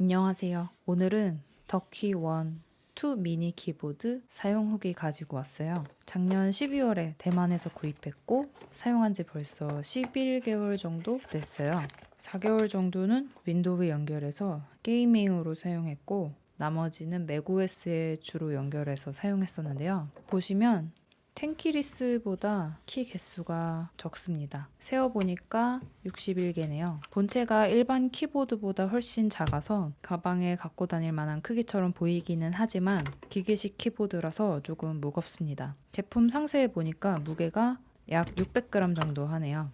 안녕하세요. 오늘은 더키 원 2 미니 키보드 사용 후기 가지고 왔어요. 작년 12월에 대만에서 구입했고 사용한 지 벌써 11개월 정도 됐어요. 4개월 정도는 윈도우에 연결해서 게이밍으로 사용했고 나머지는 맥OS에 주로 연결해서 사용했었는데요. 보시면 텐키리스보다 키 개수가 적습니다. 세어보니까 61개네요. 본체가 일반 키보드보다 훨씬 작아서 가방에 갖고 다닐 만한 크기처럼 보이기는 하지만 기계식 키보드라서 조금 무겁습니다. 제품 상세에 보니까 무게가 약 600g 정도 하네요.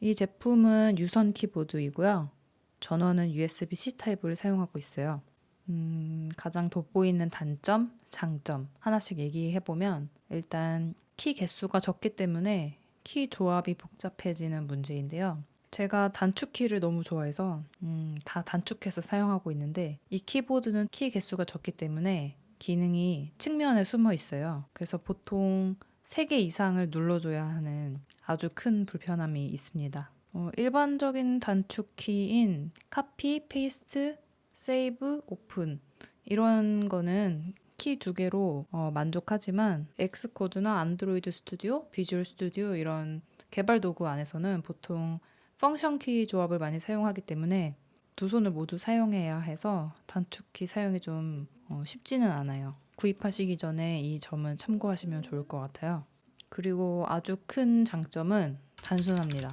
이 제품은 유선 키보드이고요. 전원은 USB-C 타입을 사용하고 있어요. 가장 돋보이는 단점, 장점 하나씩 얘기해보면 일단 키 개수가 적기 때문에 키 조합이 복잡해지는 문제인데요. 제가 단축키를 너무 좋아해서 다 단축해서 사용하고 있는데 이 키보드는 키 개수가 적기 때문에 기능이 측면에 숨어 있어요. 그래서 보통 3개 이상을 눌러줘야 하는 아주 큰 불편함이 있습니다. 일반적인 단축키인 카피, 페이스트, 세이브, 오픈 이런 거는 키 2개로 만족하지만 엑스코드나 안드로이드 스튜디오, 비주얼 스튜디오 이런 개발 도구 안에서는 보통 펑션 키 조합을 많이 사용하기 때문에 두 손을 모두 사용해야 해서 단축키 사용이 좀 쉽지는 않아요. 구입하시기 전에 이 점은 참고하시면 좋을 것 같아요. 그리고 아주 큰 장점은 단순합니다.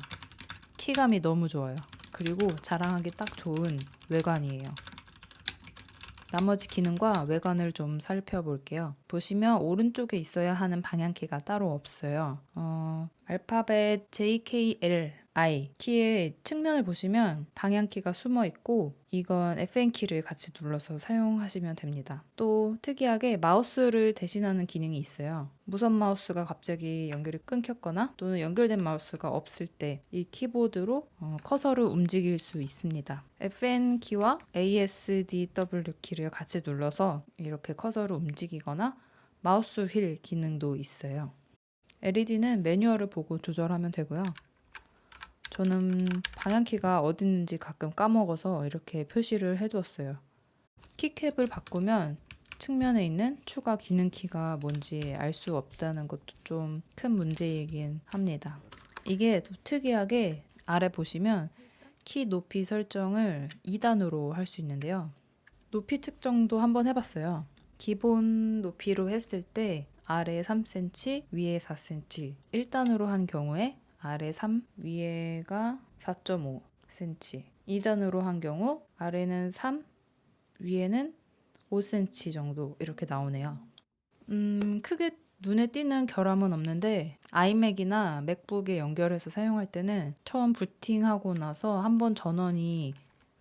키감이 너무 좋아요. 그리고 자랑하기 딱 좋은 외관이에요. 나머지 기능과 외관을 좀 살펴볼게요. 보시면 오른쪽에 있어야 하는 방향키가 따로 없어요. 알파벳 JKLI 키의 측면을 보시면 방향키가 숨어 있고 이건 FN키를 같이 눌러서 사용하시면 됩니다. 또 특이하게 마우스를 대신하는 기능이 있어요. 무선 마우스가 갑자기 연결이 끊겼거나 또는 연결된 마우스가 없을 때 이 키보드로 커서를 움직일 수 있습니다. FN키와 ASDW 키를 같이 눌러서 이렇게 커서를 움직이거나 마우스 휠 기능도 있어요. LED는 매뉴얼을 보고 조절하면 되고요. 저는 방향키가 어디 있는지 가끔 까먹어서 이렇게 표시를 해두었어요. 키캡을 바꾸면 측면에 있는 추가 기능키가 뭔지 알 수 없다는 것도 좀 큰 문제이긴 합니다. 이게 또 특이하게 아래 보시면 키 높이 설정을 2단으로 할 수 있는데요. 높이 측정도 한번 해봤어요. 기본 높이로 했을 때 아래 3cm, 위에 4cm. 1단으로 한 경우에 아래 3, 위에가 4.5cm. 2단으로 한 경우 아래는 3, 위에는 5cm 정도 이렇게 나오네요. 크게 눈에 띄는 결함은 없는데 아이맥이나 맥북에 연결해서 사용할 때는 처음 부팅하고 나서 한번 전원이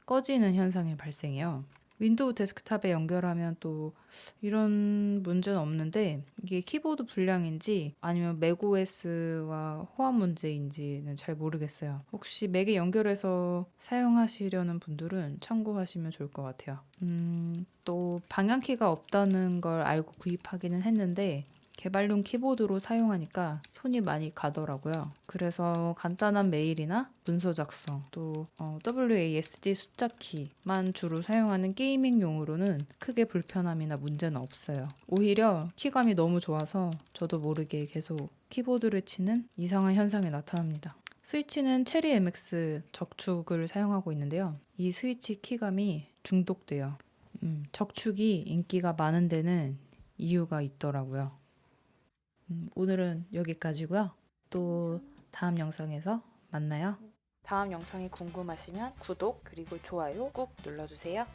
꺼지는 현상이 발생해요. 윈도우 데스크탑에 연결하면 또 이런 문제는 없는데 이게 키보드 불량인지 아니면 맥OS와 호환 문제인지는 잘 모르겠어요. 혹시 맥에 연결해서 사용하시려는 분들은 참고하시면 좋을 것 같아요. 또 방향키가 없다는 걸 알고 구입하기는 했는데 개발용 키보드로 사용하니까 손이 많이 가더라고요. 그래서 간단한 메일이나 문서 작성, 또 WASD 숫자 키만 주로 사용하는 게이밍용으로는 크게 불편함이나 문제는 없어요. 오히려 키감이 너무 좋아서 저도 모르게 계속 키보드를 치는 이상한 현상이 나타납니다. 스위치는 체리 MX 적축을 사용하고 있는데요. 이 스위치 키감이 중독돼요. 적축이 인기가 많은 데는 이유가 있더라고요. 오늘은 여기까지고요. 또 다음 영상에서 만나요. 다음 영상이 궁금하시면 구독 그리고 좋아요 꾹 눌러주세요.